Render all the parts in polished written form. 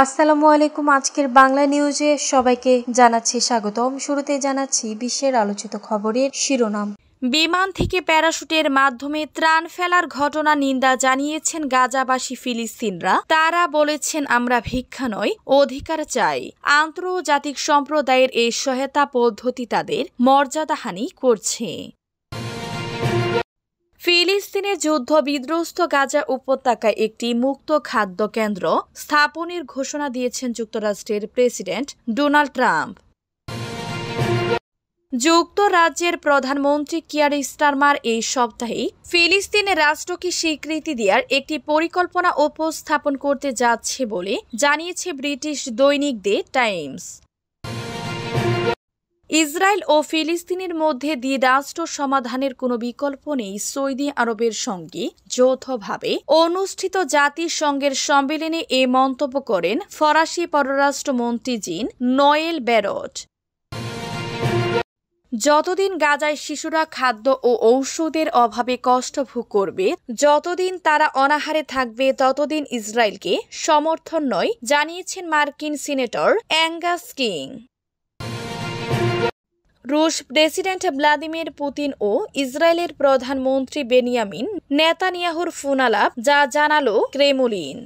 আসসালামু আলাইকুম। আজকের বাংলা নিউজে সবাইকে জানাচ্ছি স্বাগতম। শুরুতে জানাচ্ছি বিশ্বের আলোচিত খবরের শিরোনাম। বিমান থেকে প্যারাশুটের মাধ্যমে ত্রাণ ফেলার ঘটনা নিন্দা জানিয়েছেন গাজাবাসী ফিলিস্তিনরা। তারা বলেছেন, আমরা ভিক্ষা নয়, অধিকার চাই। আন্তর্জাতিক সম্প্রদায়ের এই সহায়তা পদ্ধতি তাদের মর্যাদাহানি করছে। ফিলিস্তিনের যুদ্ধ বিধ্বস্ত গাজা উপত্যকায় একটি মুক্ত খাদ্য কেন্দ্র স্থাপনের ঘোষণা দিয়েছেন যুক্তরাষ্ট্রের প্রেসিডেন্ট ডোনাল্ড ট্রাম্প। যুক্তরাজ্যের প্রধানমন্ত্রী কিয়ার স্টারমার এই সপ্তাহে ফিলিস্তিনের রাষ্ট্রকে স্বীকৃতি দেওয়ার একটি পরিকল্পনা উপস্থাপন করতে যাচ্ছে বলে জানিয়েছে ব্রিটিশ দৈনিক দ্য টাইমস। ইসরায়েল ও ফিলিস্তিনের মধ্যে দ্বিরাষ্ট্র সমাধানের কোনো বিকল্প নেই সৌদি আরবের সঙ্গে যৌথভাবে অনুষ্ঠিত জাতিসংঘের সম্মেলনে এ মন্তব্য করেন ফরাসি পররাষ্ট্রমন্ত্রী জিন নোয়েল ব্যারট। যতদিন গাজায় শিশুরা খাদ্য ও ঔষধের অভাবে কষ্ট ভোগ করবে, যতদিন তারা অনাহারে থাকবে, ততদিন ইসরায়েলকে সমর্থন নয়, জানিয়েছেন মার্কিন সিনেটর অ্যাঙ্গাস কিং। রুশ প্রেসিডেন্ট ভ্লাদিমির পুতিন ও ইসরায়েলের প্রধানমন্ত্রী বেনিয়ামিন নেতানিয়াহুর ফোনালাপ, যা জানালো ক্রেমলিন।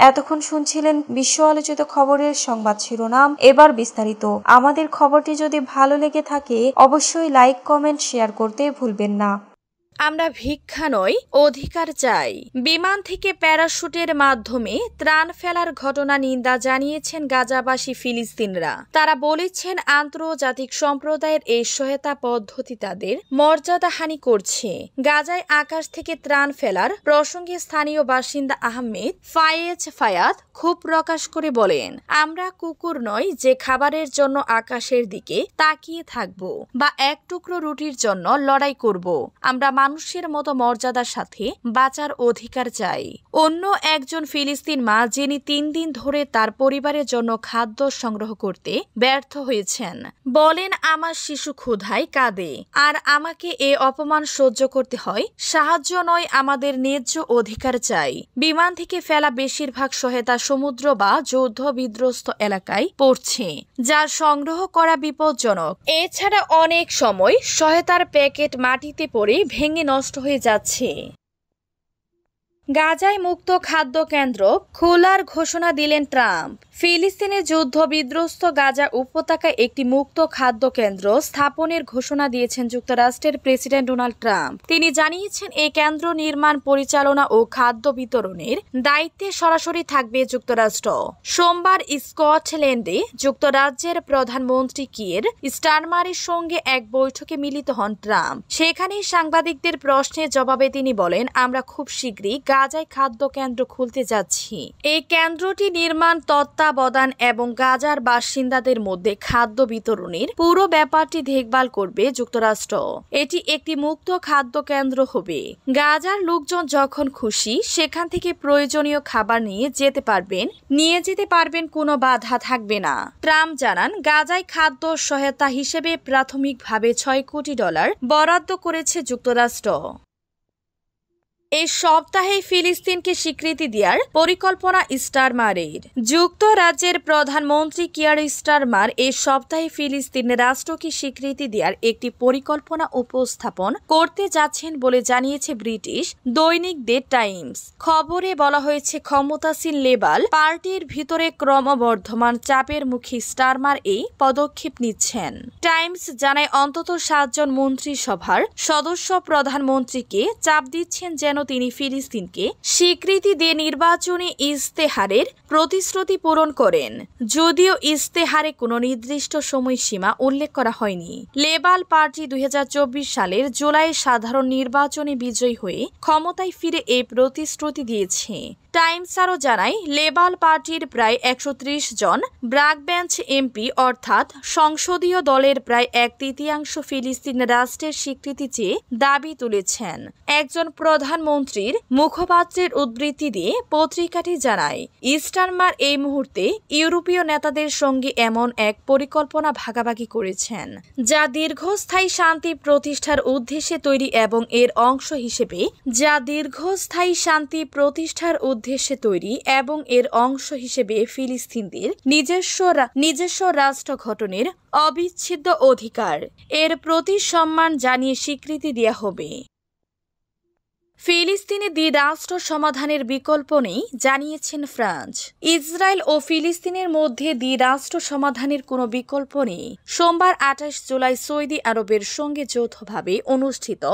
এতক্ষণ শুনছিলেন বিশ্ব আলোচিত খবরের সংবাদ শিরোনাম। এবার বিস্তারিত। আমাদের খবরটি যদি ভালো লেগে থাকে অবশ্যই লাইক, কমেন্ট, শেয়ার করতে ভুলবেন না। আমরা ভিক্ষা নয়, অধিকার চাই। বিমান থেকে প্যারাশুটের মাধ্যমে ত্রাণ ফেলার ঘটনা নিন্দা জানিয়েছেন গাজাবাসী ফিলিস্তিনরা। তারা বলেছেন, আন্তর্জাতিক সম্প্রদায়ের এই সহায়তা পদ্ধতি তাদের মর্যাদাহানি করছে। গাজায় আকাশ থেকে ত্রাণ ফেলার প্রসঙ্গে স্থানীয় বাসিন্দা আহমেদ ফায়াত ক্ষোভ প্রকাশ করে বলেন, আমরা কুকুর নয় যে খাবারের জন্য আকাশের দিকে তাকিয়ে থাকব বা এক টুকরো রুটির জন্য লড়াই করব। আমরা মানুষের মতো মর্যাদার সাথে বাঁচার অধিকার চাই। অন্য একজন ফিলিস্তিন মা, যিনি 3 দিন ধরে তার পরিবারের জন্য খাদ্য সংগ্রহ করতে ব্যর্থ হয়েছেন, বলেন, আমার শিশু ক্ষুধায় কাঁদে আর আমাকে এ অপমান সহ্য করতে হয়। সাহায্য নয়, আমাদের ন্যায্য অধিকার চাই। বিমান থেকে ফেলা বেশিরভাগ সহায়তা সমুদ্র বা যুদ্ধ বিধ্বস্ত এলাকায় পড়ছে, যার সংগ্রহ করা বিপজ্জনক। এছাড়া অনেক সময় সহায়তার প্যাকেট মাটিতে পড়ে ভেঙে নষ্ট হয়ে যাচ্ছে। গাজায় মুক্ত খাদ্য কেন্দ্র খোলার ঘোষণা দিলেন ট্রাম্প। ফিলিস্তিনের যুদ্ধ বিধ্বস্ত গাজা উপত্যকায় একটি মুক্ত খাদ্য কেন্দ্র স্থাপনের ঘোষণা দিয়েছেন যুক্তরাষ্ট্রের প্রেসিডেন্ট ডোনাল্ড ট্রাম্প। তিনি জানিয়েছেন, এই কেন্দ্র নির্মাণ, পরিচালনা ও খাদ্য বিতরণের দায়িত্বে সরাসরি থাকবে যুক্তরাষ্ট্র। সোমবার স্কটল্যান্ডে যুক্তরাজ্যের প্রধানমন্ত্রী কিয়ার স্টারমারের সঙ্গে এক বৈঠকে মিলিত হন ট্রাম্প। সেখানেই সাংবাদিকদের প্রশ্নের জবাবে তিনি বলেন, আমরা খুব শীঘ্রই গাজায় খাদ্য কেন্দ্র খুলতে যাচ্ছি। এই কেন্দ্রটি নির্মাণ, তত্ত্বাবধান এবং গাজার বাসিন্দাদের মধ্যে খাদ্য বিতরণের পুরো ব্যাপারটি দেখভাল করবে যুক্তরাষ্ট্র। এটি একটি মুক্ত খাদ্য কেন্দ্র হবে। গাজার লোকজন যখন খুশি সেখান থেকে প্রয়োজনীয় খাবার নিয়ে যেতে পারবেন, কোনো বাধা থাকবে না। ট্রাম্প জানান, গাজায় খাদ্য সহায়তা হিসেবে প্রাথমিকভাবে $6 কোটি বরাদ্দ করেছে যুক্তরাষ্ট্র। এই সপ্তাহে ফিলিস্তিনকে স্বীকৃতি দেওয়ার পরিকল্পনা স্টারমারের। যুক্তরাজ্যের প্রধানমন্ত্রী কিয়ার স্টারমার এই সপ্তাহে ফিলিস্তিন রাষ্ট্রকে স্বীকৃতি দেওয়ার একটি পরিকল্পনা উপস্থাপন করতে যাচ্ছেন বলে জানিয়েছে ব্রিটিশ দৈনিক দ্য টাইমস। খবরে বলা হয়েছে, ক্ষমতাসীন লেবার পার্টির ভিতরে ক্রমবর্ধমান চাপের মুখে স্টারমার এই পদক্ষেপ নিচ্ছেন। টাইমস জানায়, অন্তত 7 জন মন্ত্রিসভার সদস্য প্রধানমন্ত্রীকে চাপ দিচ্ছেন যেন তিনি ফিলিস্তিনকে স্বীকৃতি দিয়ে নির্বাচনী ইস্তেহারের প্রতিশ্রুতি পূরণ করেন। যদিও ইস্তেহারে কোনো নির্দিষ্ট সময়সীমা উল্লেখ করা হয়নি। লেবার পার্টি 2024 সালের জুলাই সাধারণ নির্বাচনে বিজয়ী হয়ে ক্ষমতায় ফিরে এই প্রতিশ্রুতি দিয়েছে। টাইমস আরও জানায়, লেবার পার্টির প্রায় 130 জন ব্যাকবেঞ্চ এমপি, অর্থাৎ সংসদীয় দলের প্রায় 1/3 ফিলিস্তিন রাষ্ট্রের স্বীকৃতি চেয়ে দাবি তুলেছেন। একজন প্রধান প্রধানমন্ত্রীর মুখপাত্রের উদ্ধৃতি দিয়ে পত্রিকাটি জানায়, স্টারমার এই মুহূর্তে ইউরোপীয় নেতাদের সঙ্গে এমন এক পরিকল্পনা ভাগাভাগি করেছেন যা দীর্ঘস্থায়ী শান্তি প্রতিষ্ঠার উদ্দেশ্যে তৈরি এবং এর অংশ হিসেবে ফিলিস্তিনদের নিজস্ব রাষ্ট্র গঠনের অবিচ্ছেদ্য অধিকার এর প্রতি সম্মান জানিয়ে স্বীকৃতি দেওয়া হবে। ফিলিস্তিনি দ্বিরাষ্ট্র সমাধানের বিকল্প নেই জানিয়েছেন ফ্রান্স। ইসরায়েল ও ফিলিস্তিনের মধ্যে দ্বিরাষ্ট্র সমাধানের কোনো বিকল্প নেই। সোমবার 28 জুলাই সৌদি আরবের সঙ্গে যৌথভাবে অনুষ্ঠিত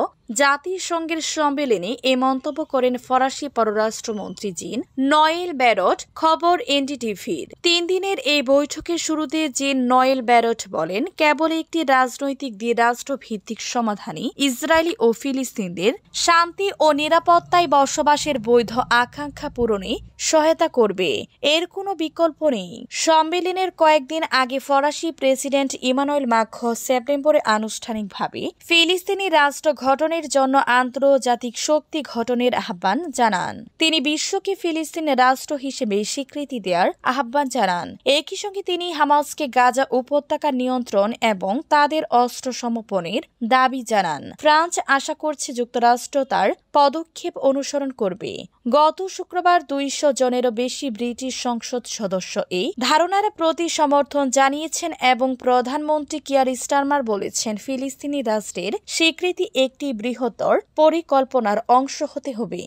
জাতিসংঘের সম্মেলনে এ মন্তব্য করেন ফরাসি পররাষ্ট্রমন্ত্রী জিন নয়েল ব্যারট খবর এনডিটিভির। 3 দিনের এই বৈঠকের শুরুতে জিন নয়েল ব্যারট বলেন, কেবল একটি রাজনৈতিক দ্বিরাষ্ট্র ভিত্তিক সমাধানই ইসরায়েলি ও ফিলিস্তিনদের শান্তি ও নিরাপত্তায় বসবাসের বৈধ আকাঙ্ক্ষা পূরণে সহায়তা করবে, এর কোনো বিকল্প নেই। সম্মেলনের কয়েকদিন আগে ফরাসি প্রেসিডেন্ট ইমানুয়েল মাখোঁ সেপ্টেম্বরে আনুষ্ঠানিকভাবে ফিলিস্তিনি রাষ্ট্র গঠনের জন্য আন্তর্জাতিক শক্তি গঠনের আহ্বান জানান। তিনি বিশ্বকে ফিলিস্তিন রাষ্ট্র হিসেবে স্বীকৃতি দেওয়ার আহ্বান জানান। একই সঙ্গে তিনি হামাসকে গাজা উপত্যকা নিয়ন্ত্রণ এবং তাদের অস্ত্র সমর্পণের দাবি জানান। ফ্রান্স আশা করছে যুক্তরাষ্ট্র তার পদক্ষেপ অনুসরণ করবে। গত শুক্রবার 200 জনেরও বেশি ব্রিটিশ সংসদ সদস্য এই ধারণার প্রতি সমর্থন জানিয়েছেন এবং প্রধানমন্ত্রী কিয়ার স্টারমার বলেছেন, ফিলিস্তিনি রাষ্ট্রের স্বীকৃতি একটি বৃহত্তর পরিকল্পনার অংশ হতে হবে।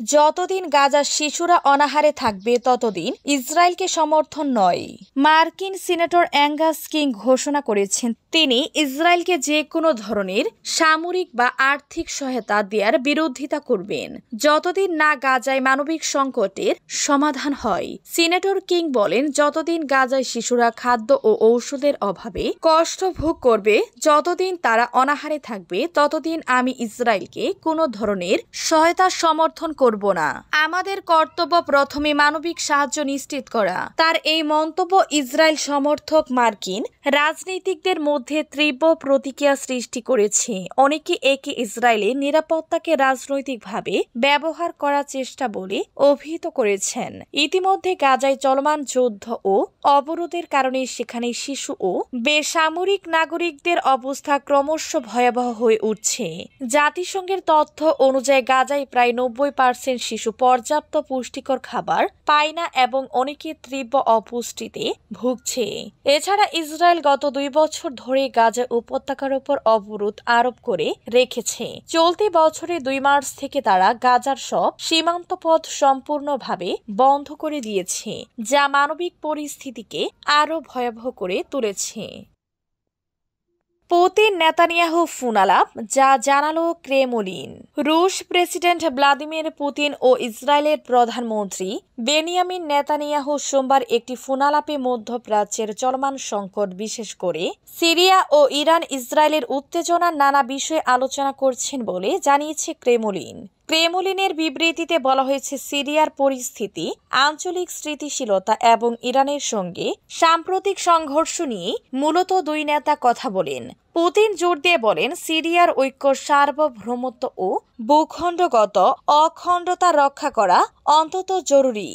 যতদিন গাজার শিশুরা অনাহারে থাকবে ততদিন ইসরায়েলকে সমর্থন নয়। মার্কিন সিনেটর অ্যাঙ্গাস কিং ঘোষণা করেছেন, তিনি ইসরায়েলকে যে কোনো ধরনের সামরিক বা আর্থিক সহায়তা দেওয়ার বিরোধিতা করবেন যতদিন না গাজায় মানবিক সংকটের সমাধান হয়। সিনেটর কিং বলেন, যতদিন গাজায় শিশুরা খাদ্য ও ঔষধের অভাবে কষ্ট ভোগ করবে, যতদিন তারা অনাহারে থাকবে, ততদিন আমি ইসরায়েলকে কোনো ধরনের সহায়তা সমর্থন করব না। আমাদের কর্তব্য প্রথমে মানবিক সাহায্য নিশ্চিত করা। তার এই মন্তব্য ইসরায়েল সমর্থক মার্কিন রাজনীতিকদের মধ্যে তীব্র প্রতিক্রিয়া সৃষ্টি করেছে। অনেকে একে ইসরায়েলের নিরাপত্তাকে রাজনৈতিকভাবে ব্যবহার করার চেষ্টা বলে অভিহিত করেছেন। ইতিমধ্যে গাজায় চলমান যুদ্ধ ও অবরোধের কারণে সেখানে শিশু ও বেসামরিক নাগরিকদের অবস্থা ক্রমশ ভয়াবহ হয়ে উঠছে। জাতিসংঘের তথ্য অনুযায়ী গাজায় প্রায় 90% শিশু পর্যাপ্ত পুষ্টিকর খাবার পায় না এবং অনেকে তীব্র অপুষ্টিতে ভুগছে। এছাড়া ইসরায়েল গত 2 বছর ধরে গাজা উপত্যকার উপর অবরোধ আরোপ করে রেখেছে। চলতি বছরের 2 মার্চ থেকে তারা গাজার সব সীমান্ত পথ সম্পূর্ণভাবে বন্ধ করে দিয়েছে, যা মানবিক পরিস্থিতিকে আরও ভয়াবহ করে তুলেছে। পুতিন নেতানিয়াহু ফোনালাপ, যা জানালো ক্রেমলিন। রুশ প্রেসিডেন্ট ভ্লাদিমির পুতিন ও ইসরায়েলের প্রধানমন্ত্রী বেনিয়ামিন নেতানিয়াহু সোমবার একটি ফোনালাপে মধ্যপ্রাচ্যের চলমান সংকট, বিশেষ করে সিরিয়া ও ইরান ইসরায়েলের উত্তেজনার নানা বিষয়ে আলোচনা করছেন বলে জানিয়েছে ক্রেমলিন। ক্রেমলিনের বিবৃতিতে বলা হয়েছে, সিরিয়ার পরিস্থিতি, আঞ্চলিক স্থিতিশীলতা এবং ইরানের সঙ্গে সাম্প্রতিক সংঘর্ষ নিয়ে মূলত 2 নেতা কথা বলেন। পুতিন জোর দিয়ে বলেন, সিরিয়ার ঐক্য, সার্বভৌমত্ব ও ভূখণ্ডগত অখণ্ডতা রক্ষা করা অত্যন্ত জরুরি।